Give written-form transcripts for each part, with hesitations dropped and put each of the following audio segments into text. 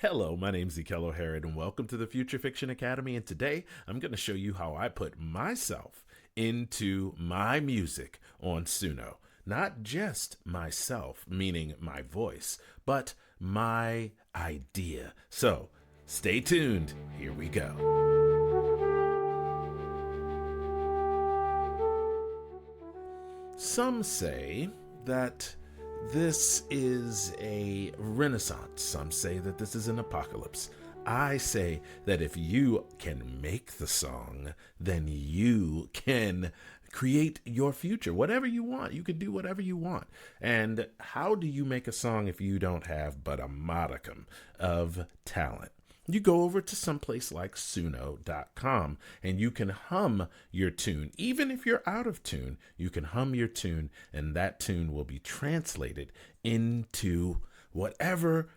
Hello, my name's Ekello Harrod, and welcome to the Future Fiction Academy. And today I'm going to show you how I put myself into my music on Suno. Not just myself, meaning my voice, but my idea. So stay tuned. Here we go. Some say that this is a renaissance. Some say that this is an apocalypse. I say that if you can make the song, then you can create your future. Whatever you want, you can do whatever you want. And how do you make a song if you don't have but a modicum of talent? You go over to someplace like Suno.com and you can hum your tune. Even if you're out of tune, you can hum your tune and that tune will be translated into whatever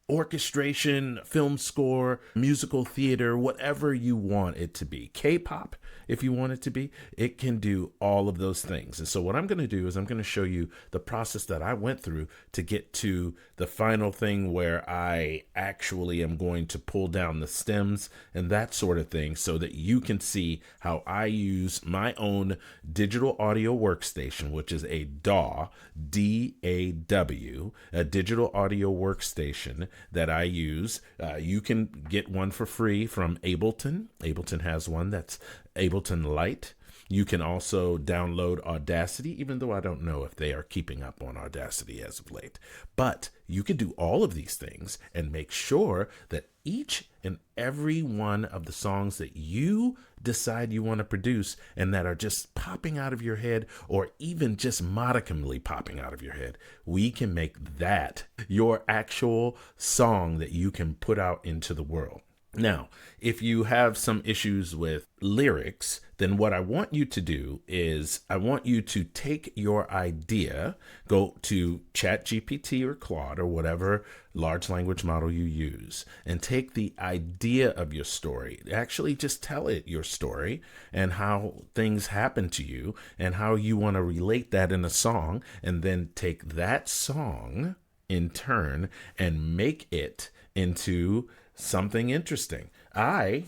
orchestration, film score, musical theater, whatever you want it to be. K-pop, if you want it to be, it can do all of those things. And so what I'm going to do is I'm going to show you the process that I went through to get to the final thing where I actually am going to pull down the stems and that sort of thing so that you can see how I use my own digital audio workstation, which is a DAW, D-A-W, a digital audio workstation that I use. You can get one for free from Ableton. Ableton has one that's Ableton Lite. You can also download Audacity, even though I don't know if they are keeping up on Audacity as of late. But you can do all of these things and make sure that each and every one of the songs that you decide you want to produce and that are just popping out of your head or even just modicumly popping out of your head, we can make that your actual song that you can put out into the world. Now, if you have some issues with lyrics, then what I want you to do is I want you to take your idea, go to ChatGPT or Claude or whatever large language model you use, and take the idea of your story. Actually, just tell it your story and how things happen to you and how you want to relate that in a song, and then take that song in turn and make it into something interesting. I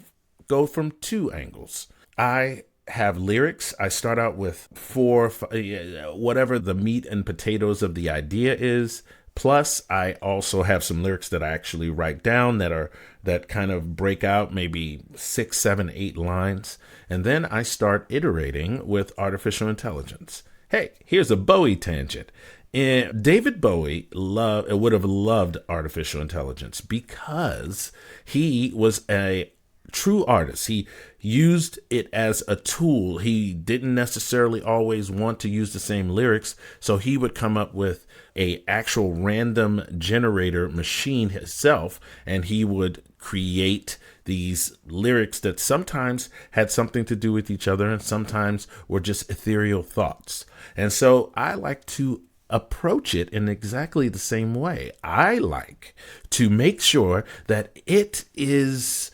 go from two angles. I have lyrics. I start out with whatever the meat and potatoes of the idea is. Plus, I also have some lyrics that I actually write down that kind of break out maybe 6, 7, 8 lines. And then I start iterating with artificial intelligence. Hey, here's a Bowie tangent. David Bowie would have loved artificial intelligence because he was a true artist. He used it as a tool. He didn't necessarily always want to use the same lyrics, so he would come up with a actual random generator machine himself, and he would create these lyrics that sometimes had something to do with each other and sometimes were just ethereal thoughts. And so I like to approach it in exactly the same way. I like to make sure that it is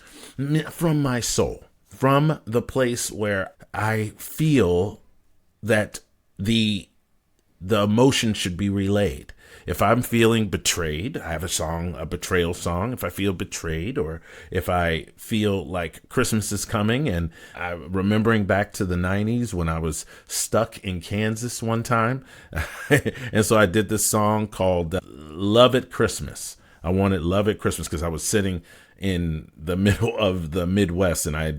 from my soul, from the place where I feel that the emotion should be relayed. If I'm feeling betrayed, I have a betrayal song. If I feel betrayed, or if I feel like Christmas is coming, and I'm remembering back to the 90s when I was stuck in Kansas one time. And so I did this song called Love at Christmas. I wanted Love at Christmas because I was sitting in the middle of the Midwest and I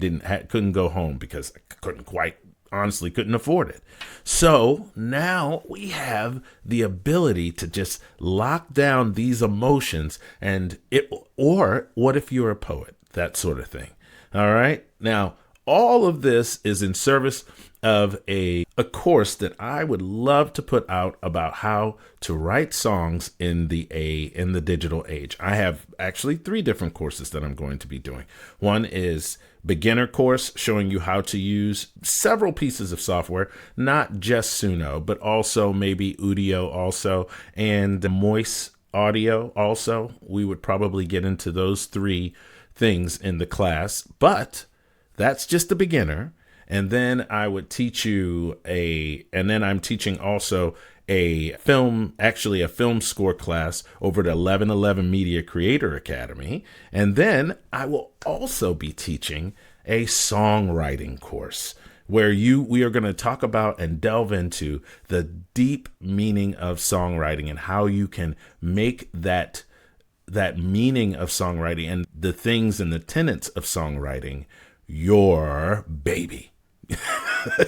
couldn't go home because I honestly couldn't afford it. So now we have the ability to just lock down these emotions or what if you're a poet, that sort of thing. All right. Now, all of this is in service of a course that I would love to put out about how to write songs in the digital age. I have actually 3 different courses that I'm going to be doing. One is beginner course showing you how to use several pieces of software, not just Suno, but also maybe Udio also, and Moist Audio also. We would probably get into those 3 things in the class, but that's just the beginner. And then I would teach you and then I'm teaching also a film score class over at 1111 Media Creator Academy. And then I will also be teaching a songwriting course where we are going to talk about and delve into the deep meaning of songwriting and how you can make that meaning of songwriting and the things and the tenets of songwriting your baby.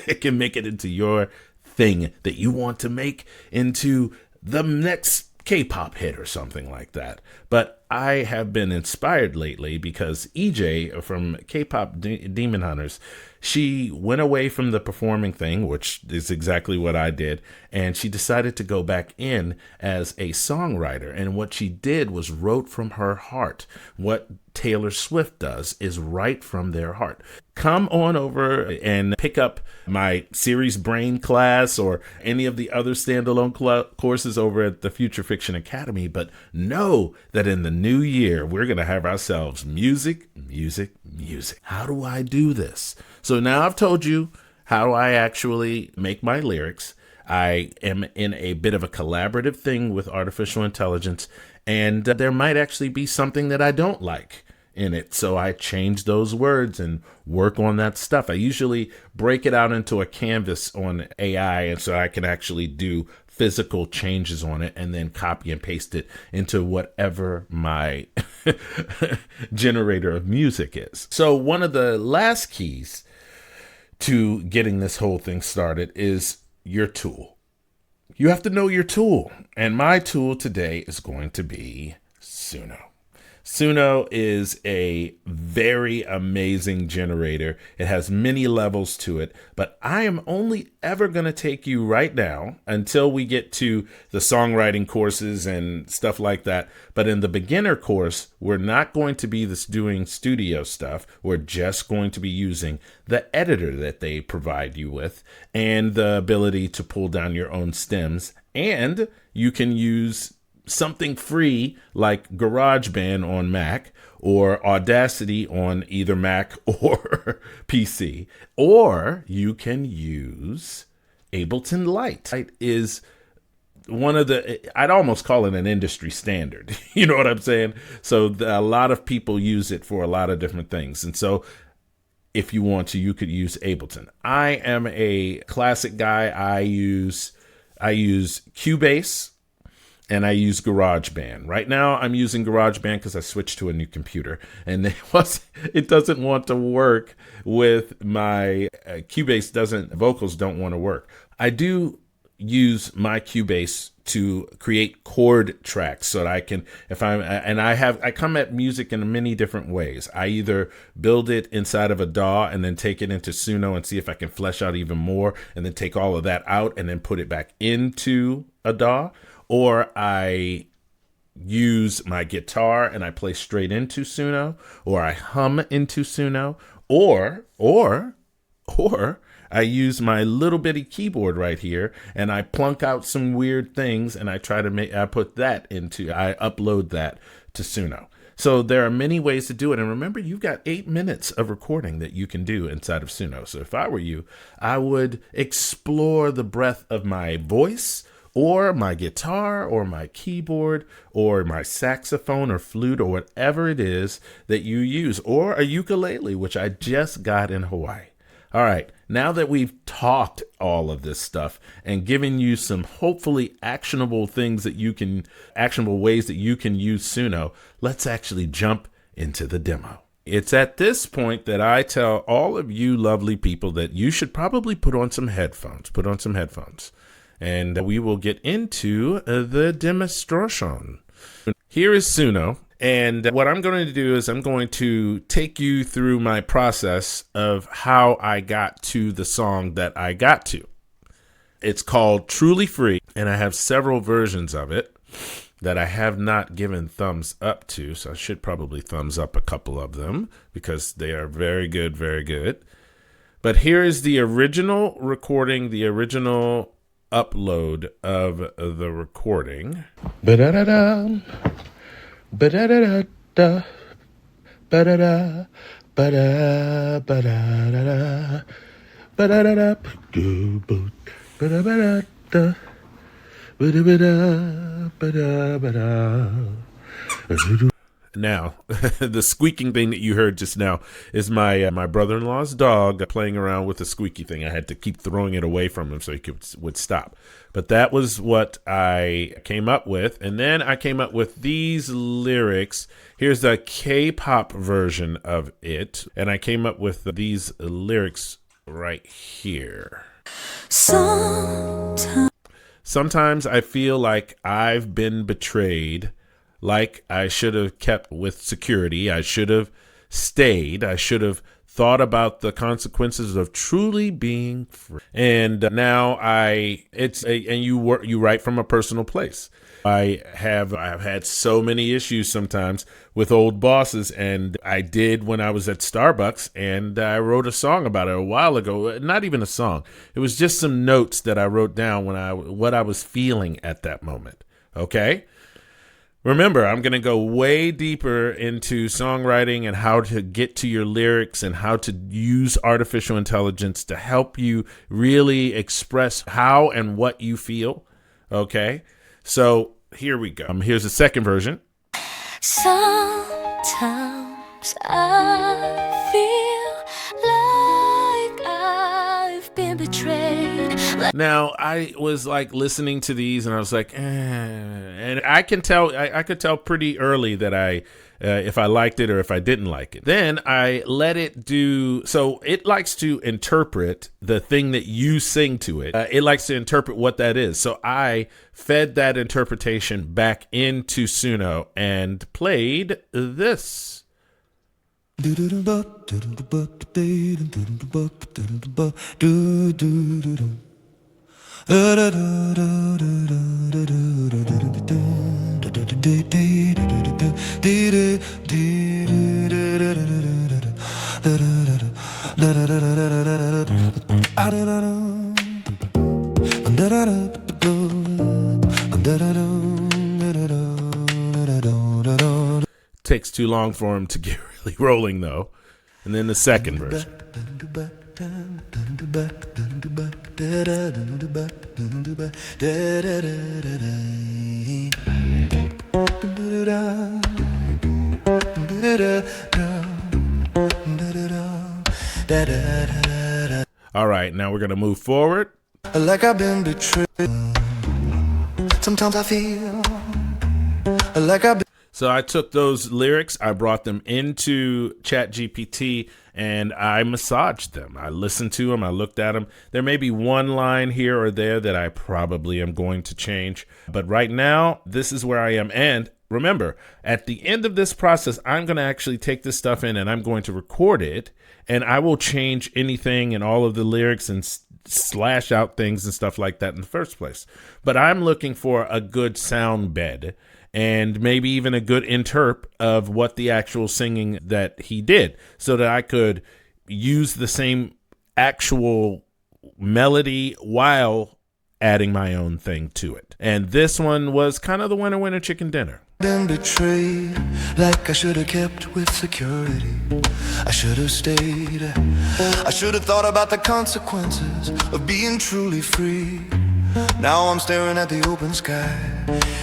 It can make it into your thing that you want to make into the next K-pop hit or something like that. But I have been inspired lately because EJ from K-pop Demon Hunters, she went away from the performing thing, which is exactly what I did, and she decided to go back in as a songwriter. And what she did was wrote from her heart. What Taylor Swift does is write from their heart. Come on over and pick up my series brain class or any of the other standalone courses over at the Future Fiction Academy. But know that in the new year, we're going to have ourselves music. How do I do this? So now I've told you how I actually make my lyrics. I am in a bit of a collaborative thing with artificial intelligence, and there might actually be something that I don't like in it. So I change those words and work on that stuff. I usually break it out into a canvas on AI, and so I can actually do physical changes on it and then copy and paste it into whatever my generator of music is. So one of the last keys to getting this whole thing started is your tool. You have to know your tool. And my tool today is going to be Suno. Suno is a very amazing generator. It has many levels to it, but I am only ever going to take you right now until we get to the songwriting courses and stuff like that. But in the beginner course, we're not going to be doing studio stuff. We're just going to be using the editor that they provide you with and the ability to pull down your own stems. And you can use something free like GarageBand on Mac or Audacity on either Mac or PC, or you can use Ableton Lite. It is one of I'd almost call it an industry standard. You know what I'm saying? So a lot of people use it for a lot of different things. And so if you want to, you could use Ableton. I am a classic guy. I use Cubase and I use GarageBand. Right now, I'm using GarageBand because I switched to a new computer, and it doesn't want to work with my Cubase. Vocals don't want to work. I do use my Cubase to create chord tracks so that I can, I come at music in many different ways. I either build it inside of a DAW and then take it into Suno and see if I can flesh out even more, and then take all of that out and then put it back into a DAW. Or I use my guitar and I play straight into Suno, or I hum into Suno, or I use my little bitty keyboard right here and I plunk out some weird things and I upload that to Suno. So there are many ways to do it. And remember, you've got 8 minutes of recording that you can do inside of Suno. So if I were you, I would explore the breadth of my voice, or my guitar, or my keyboard, or my saxophone or flute, or whatever it is that you use, or a ukulele, which I just got in Hawaii. All right, now that we've talked all of this stuff and given you some hopefully actionable ways that you can use Suno, let's actually jump into the demo. It's at this point that I tell all of you lovely people that you should probably put on some headphones. And we will get into the demonstration. Here is Suno. And what I'm going to do is I'm going to take you through my process of how I got to the song that I got to. It's called Truly Free, and I have several versions of it that I have not given thumbs up to. So I should probably thumbs up a couple of them because they are very good, very good. But here is the original recording, the original upload of the recording. Ba-da-da-da, ba-da-da-da-da, ba-da-da, ba-da, ba-da-da-da. Ba-da-da-da, ba-da-ba-da, ba-da-ba-da-da, ba-da-ba-da, ba-da-ba-da. Now, the squeaking thing that you heard just now is my brother-in-law's dog playing around with the squeaky thing. I had to keep throwing it away from him so he would stop. But that was what I came up with. And then I came up with these lyrics. Here's the K-pop version of it. And I came up with these lyrics right here. Sometimes I feel like I've been betrayed. Like I should have kept with security. I should have stayed. I should have thought about the consequences of truly being free. And now you write from a personal place. I've had so many issues sometimes with old bosses, and I did when I was at Starbucks, and I wrote a song about it a while ago. Not even a song. It was just some notes that I wrote down what I was feeling at that moment. Okay? Remember, I'm going to go way deeper into songwriting and how to get to your lyrics and how to use artificial intelligence to help you really express how and what you feel. Okay? So here we go. Here's the second version. Sometimes I feel like I've been betrayed. Now, I was like listening to these and I was like, and I could tell pretty early that if I liked it or if I didn't like it. Then I let it do, so it likes to interpret the thing that you sing to it. It likes to interpret what that is. So I fed that interpretation back into Suno and played this. Takes too long for him to get really rolling though. And then the second version. All right, now we're going to move forward. Like I've been betrayed. Sometimes I feel like I've been. So I took those lyrics, I brought them into ChatGPT, and I massaged them. I listened to them, I looked at them. There may be one line here or there that I probably am going to change. But right now, this is where I am. And remember, at the end of this process, I'm going to actually take this stuff in and I'm going to record it. And I will change anything and all of the lyrics and slash out things and stuff like that in the first place. But I'm looking for a good sound bed and maybe even a good interp of what the actual singing that he did so that I could use the same actual melody while adding my own thing to it. And this one was kind of the winner chicken dinner. Been betrayed, like I should have kept with security. I should have stayed. I should have thought about the consequences of being truly free. Now I'm staring at the open sky,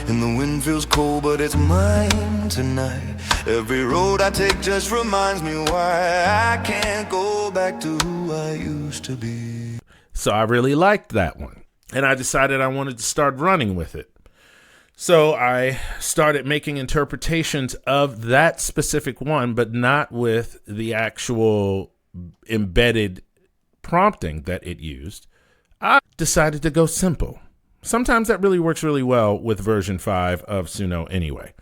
and the wind feels cold, but it's mine tonight. Every road I take just reminds me why I can't go back to who I used to be. So I really liked that one, and I decided I wanted to start running with it. So I started making interpretations of that specific one, but not with the actual embedded prompting that it used. I decided to go simple. Sometimes that really works really well with version 5 of Suno anyway.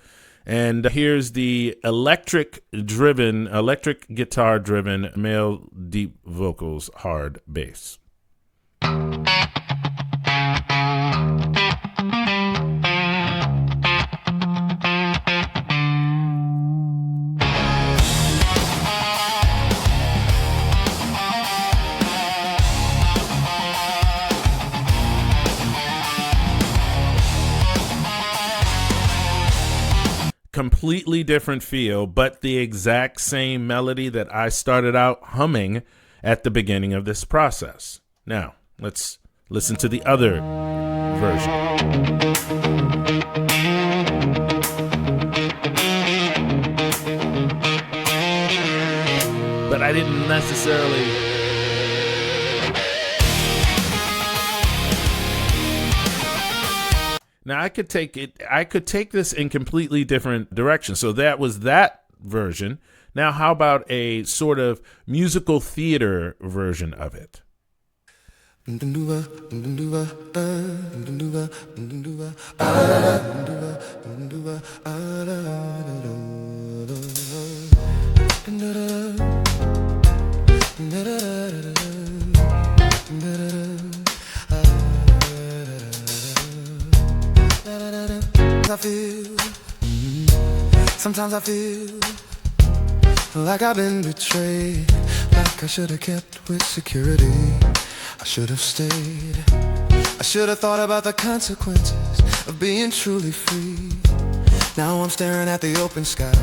And here's the electric guitar driven male deep vocals hard bass. Completely different feel, but the exact same melody that I started out humming at the beginning of this process. Now, let's listen to the other version. But I didn't necessarily... Now I could take this in completely different directions. So that was that version. Now how about a sort of musical theater version of it? Sometimes I feel like I've been betrayed, like I should have kept with security. I should have stayed. I should have thought about the consequences of being truly free. Now I'm staring at the open sky,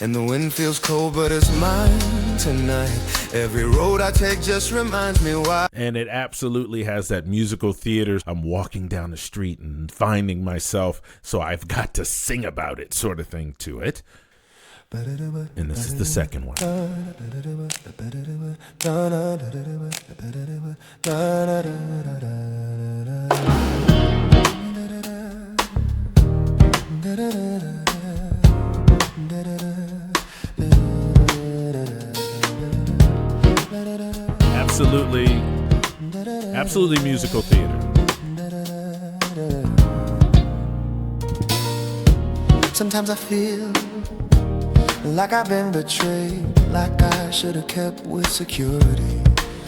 and the wind feels cold, but it's mine tonight. Every road I take just reminds me why. And it absolutely has that musical theater. I'm walking down the street and finding myself, so I've got to sing about it sort of thing to it. And this is the second one. Absolutely musical theater. Sometimes I feel like I've been betrayed, like I should have kept with security.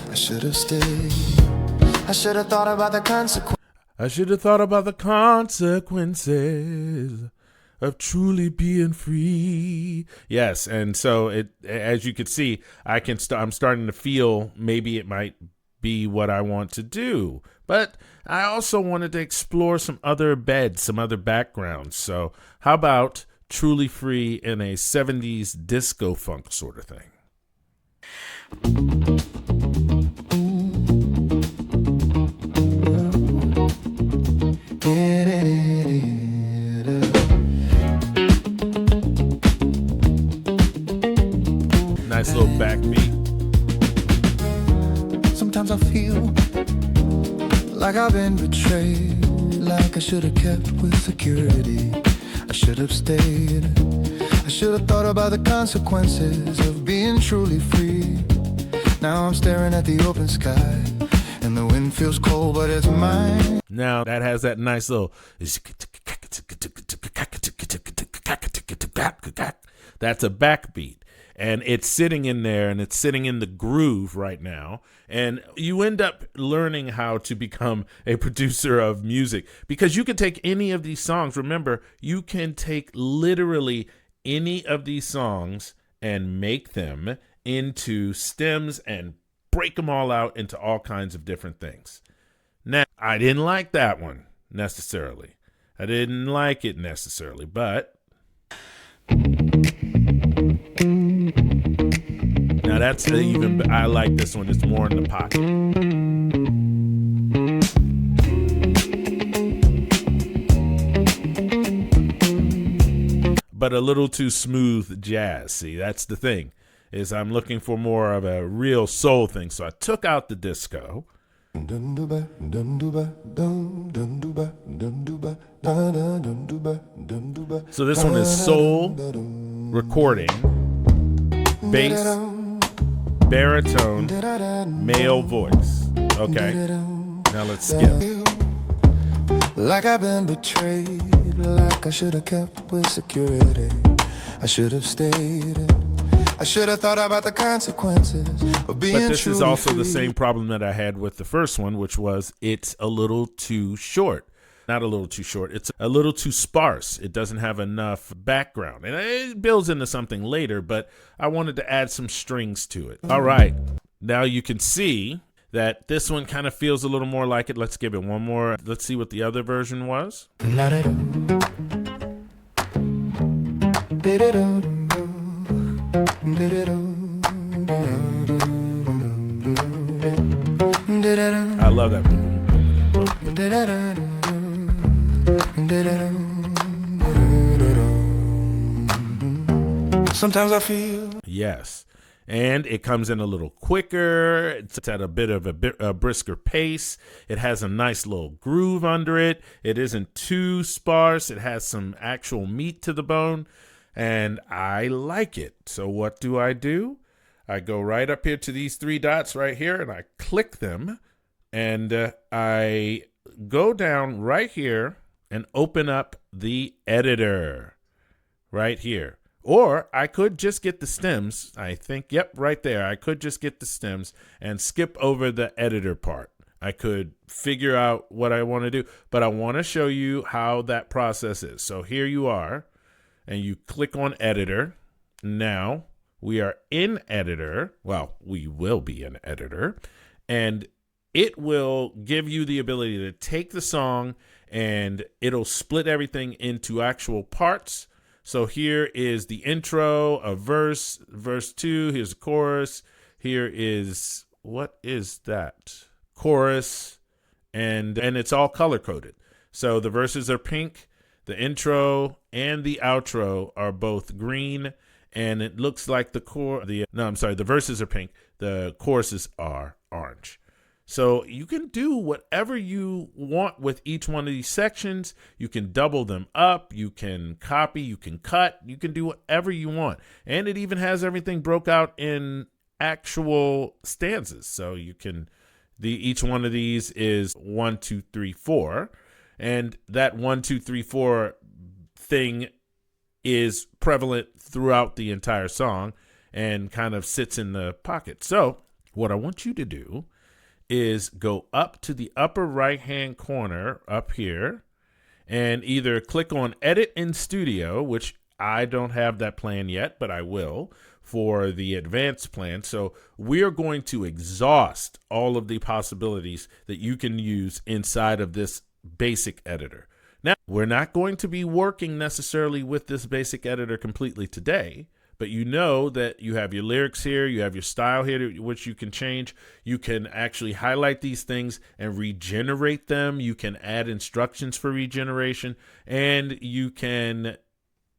I should have stayed. I should have thought about the consequences. I should have thought about the consequences of truly being free. Yes, and so it, as you can see, I'm starting to feel maybe it might be what I want to do. But I also wanted to explore some other beds, some other backgrounds. So how about Truly Free in a 70s disco funk sort of thing? Nice little backbeat. Sometimes I feel like I've been betrayed, like I should have kept with security. I should have stayed. I should have thought about the consequences of being truly free. Now I'm staring at the open sky, and the wind feels cold, but it's mine. Now that has that nice little... That's a backbeat. And it's sitting in there, and it's sitting in the groove right now. And you end up learning how to become a producer of music, because you can take any of these songs. Remember, you can take literally any of these songs and make them into stems and break them all out into all kinds of different things. Now, I didn't like that one necessarily. I didn't like it necessarily, but... Now that's even, I like this one. It's more in the pocket. But a little too smooth jazz. See, that's the thing, is I'm looking for more of a real soul thing. So I took out the disco. So this one is soul, recording, bass, baritone, male voice. Okay, now let's skip. Like I've been betrayed, like I should have kept with security. I should have stayed. I should have thought about the consequences of being But this is also free. the same problem that I had with the first one, which was it's a little too short. Not a little too short. It's a little too sparse. It doesn't have enough background. And it builds into something later, but I wanted to add some strings to it. All right. Now you can see that this one kind of feels a little more like it. Let's give it one more. Let's see what the other version was. love that. Sometimes I feel. Yes. And it comes in a little quicker. It's at a bit of a brisker pace. It has a nice little groove under it. It isn't too sparse. It has some actual meat to the bone. And I like it. So what do? I go right up here to these three dots right here, and I click them. And I go down right here and open up the editor right here. Or I could just get the stems. I think, yep, right there. I could just get the stems and skip over the editor part. I could figure out what I want to do, but I want to show you how that process is. So here you are, and you click on editor. Now we are in editor. Well, we will be in editor, and it will give you the ability to take the song and it'll split everything into actual parts. So here is the intro, a verse 2, here's a chorus, here is, what is that? Chorus, and it's all color-coded. So the verses are pink, the intro and the outro are both green, and it looks like the verses are pink, the choruses are orange. So you can do whatever you want with each one of these sections. You can double them up. You can copy. You can cut. You can do whatever you want. And it even has everything broke out in actual stanzas. So you can, each one of these is 1, 2, 3, 4. And that 1, 2, 3, 4 thing is prevalent throughout the entire song and kind of sits in the pocket. So what I want you to do is go up to the upper right-hand corner up here and either click on Edit in Studio, which I don't have that plan yet, but I will for the advanced plan. So we're going to exhaust all of the possibilities that you can use inside of this basic editor. Now, we're not going to be working necessarily with this basic editor completely today, but you know that you have your lyrics here, you have your style here, which you can change. You can actually highlight these things and regenerate them. You can add instructions for regeneration, and you can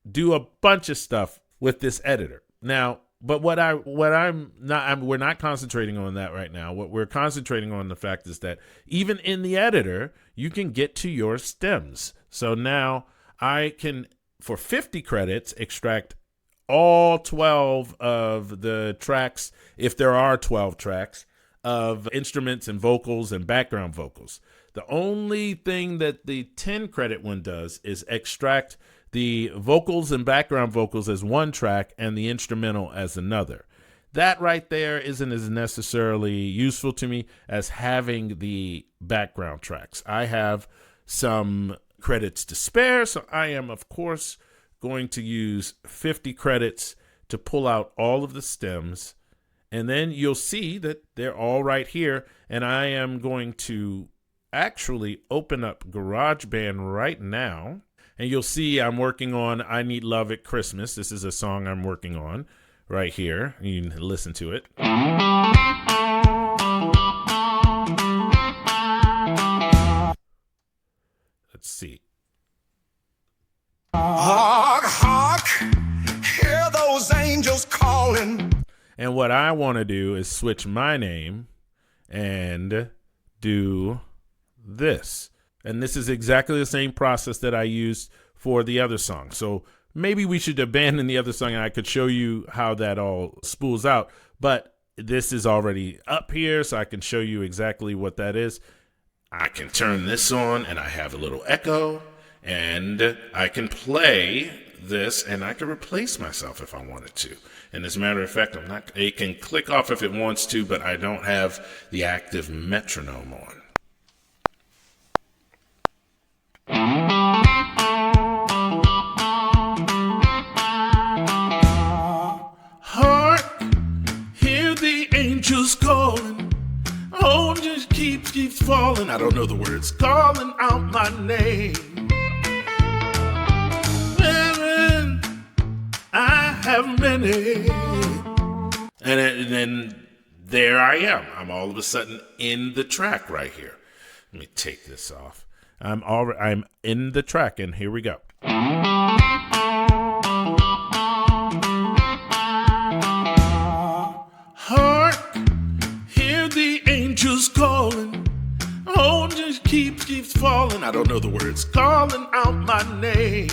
do a bunch of stuff with this editor. Now, but we're not concentrating on that right now. What we're concentrating on the fact is that even in the editor, you can get to your stems. So now I can, for 50 credits, extract all 12 of the tracks, if there are 12 tracks, of instruments and vocals and background vocals. The only thing that the 10 credit one does is extract the vocals and background vocals as one track and the instrumental as another. That right there isn't as necessarily useful to me as having the background tracks. I have some credits to spare, so I am, of course, going to use 50 credits to pull out all of the stems, and then you'll see that they're all right here, and I am going to actually open up GarageBand right now, and you'll see I'm working on I Need Love at Christmas. This is a song I'm working on right here. You can listen to it. Let's see. Hark, hark, hear those angels calling. And what I want to do is switch my name and do this. And this is exactly the same process that I used for the other song. So maybe we should abandon the other song and I could show you how that all spools out. But this is already up here, so I can show you exactly what that is. I can turn this on and I have a little echo. And I can play this, and I can replace myself if I wanted to. And as a matter of fact, it can click off if it wants to, but I don't have the active metronome on. Hark, hear the angels calling. Oh, just keeps falling. I don't know the words. Calling out my name. I have many. And then there I am. I'm all of a sudden in the track right here. Let me take this off. I'm in the track, and here we go. Hark, hear the angels calling. Oh, just keeps falling. I don't know the words. Calling out my name.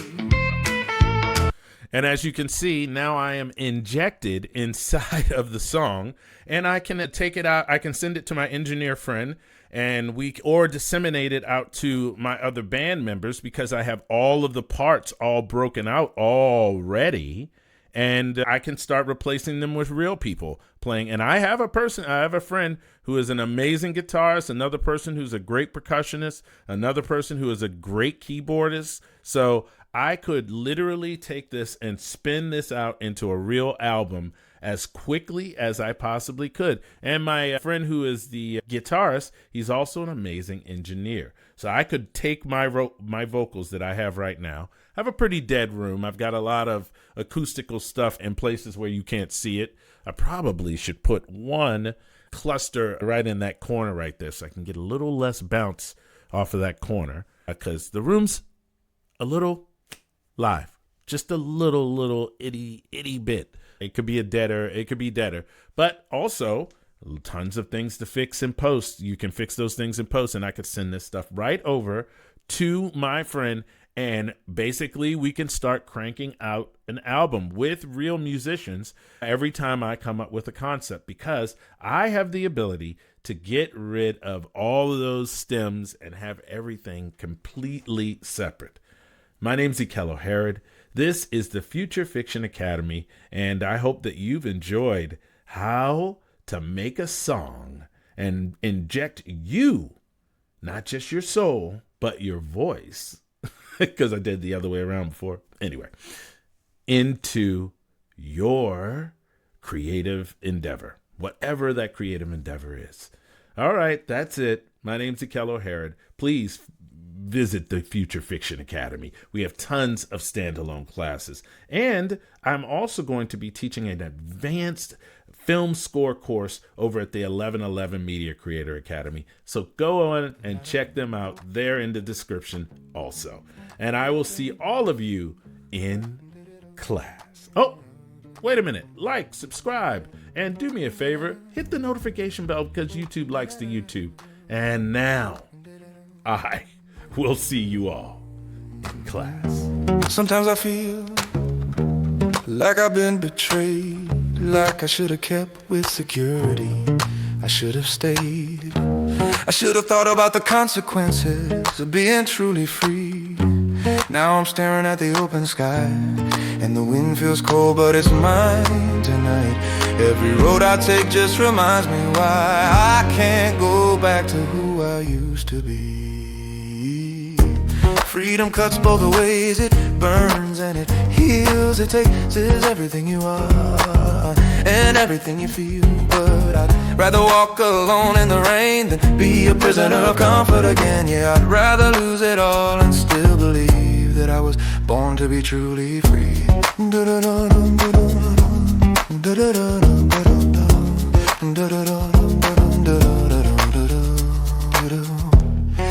And as you can see, now I am injected inside of the song, and I can take it out. I can send it to my engineer friend, or disseminate it out to my other band members, because I have all of the parts all broken out already, and I can start replacing them with real people playing. And I have a friend who is an amazing guitarist, another person who's a great percussionist, another person who is a great keyboardist. So I could literally take this and spin this out into a real album as quickly as I possibly could. And my friend who is the guitarist, he's also an amazing engineer. So I could take my vocals that I have right now. I have a pretty dead room. I've got a lot of acoustical stuff in places where you can't see it. I probably should put one cluster right in that corner right there so I can get a little less bounce off of that corner, because the room's a little live, just a little itty bit. It could be deader, but also tons of things to fix in post. You can fix those things in post, and I could send this stuff right over to my friend, and basically we can start cranking out an album with real musicians every time I come up with a concept, because I have the ability to get rid of all of those stems and have everything completely separate. My name's Ikello Herod. This is the Future Fiction Academy, and I hope that you've enjoyed how to make a song and inject you, not just your soul, but your voice, because I did the other way around before. Anyway, into your creative endeavor, whatever that creative endeavor is. All right, that's it. My name's Ikello Herod. Please visit the Future Fiction Academy. We have tons of standalone classes. And I'm also going to be teaching an advanced film score course over at the 1111 Media Creator Academy. So go on and check them out. They're in the description also. And I will see all of you in class. Oh, wait a minute. Like, subscribe, and do me a favor. Hit the notification bell, because YouTube likes to YouTube. And now, we'll see you all in class. Sometimes I feel like I've been betrayed, like I should have kept with security. I should have stayed. I should have thought about the consequences of being truly free. Now I'm staring at the open sky, and the wind feels cold, but it's mine tonight. Every road I take just reminds me why I can't go back to who I used to be. Freedom cuts both ways, it burns and it heals. It takes everything you are and everything you feel. But I'd rather walk alone in the rain than be a prisoner of comfort again. Yeah, I'd rather lose it all and still believe that I was born to be truly free.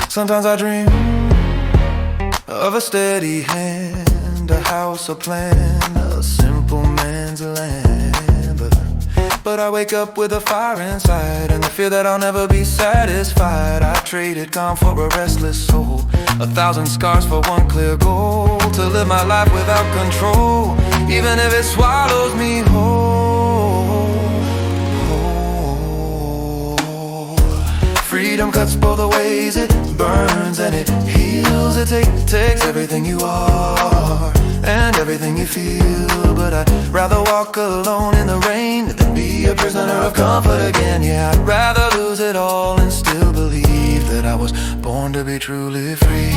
Sometimes I dream of a steady hand, a house, a plan, a simple man's land. But I wake up with a fire inside and the fear that I'll never be satisfied. I traded calm for a restless soul, 1,000 scars for one clear goal, to live my life without control, even if it swallows me whole. Freedom cuts both ways, it burns and it heals. It takes everything you are and everything you feel. But I'd rather walk alone in the rain than be a prisoner of comfort again. Yeah, I'd rather lose it all and still believe that I was born to be truly free.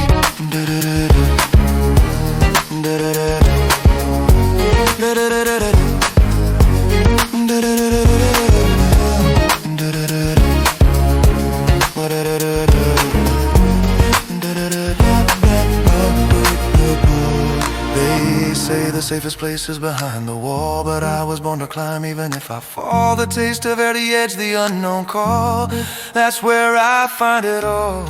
They say the safest place is behind the wall, but I was born to climb even if I fall. The taste of at the edge, the unknown call, that's where I find it all.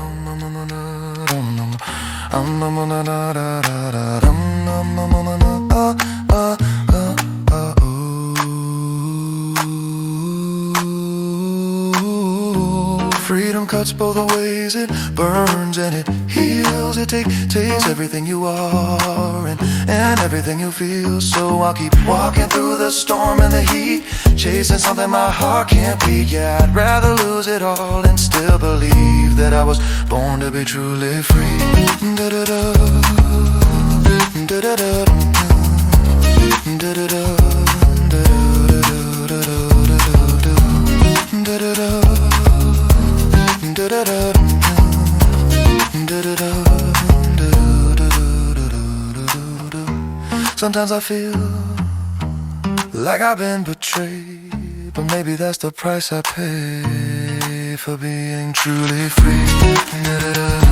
Freedom cuts both ways, it burns and it heals. It takes everything you are and everything you feel. So I'll keep walking through the storm and the heat, chasing something my heart can't beat. Yeah, I'd rather lose it all and still believe that I was born to be truly free. Da-da-da, da-da-da, da-da-da, da-da-da. Sometimes I feel like I've been betrayed, but maybe that's the price I pay for being truly free.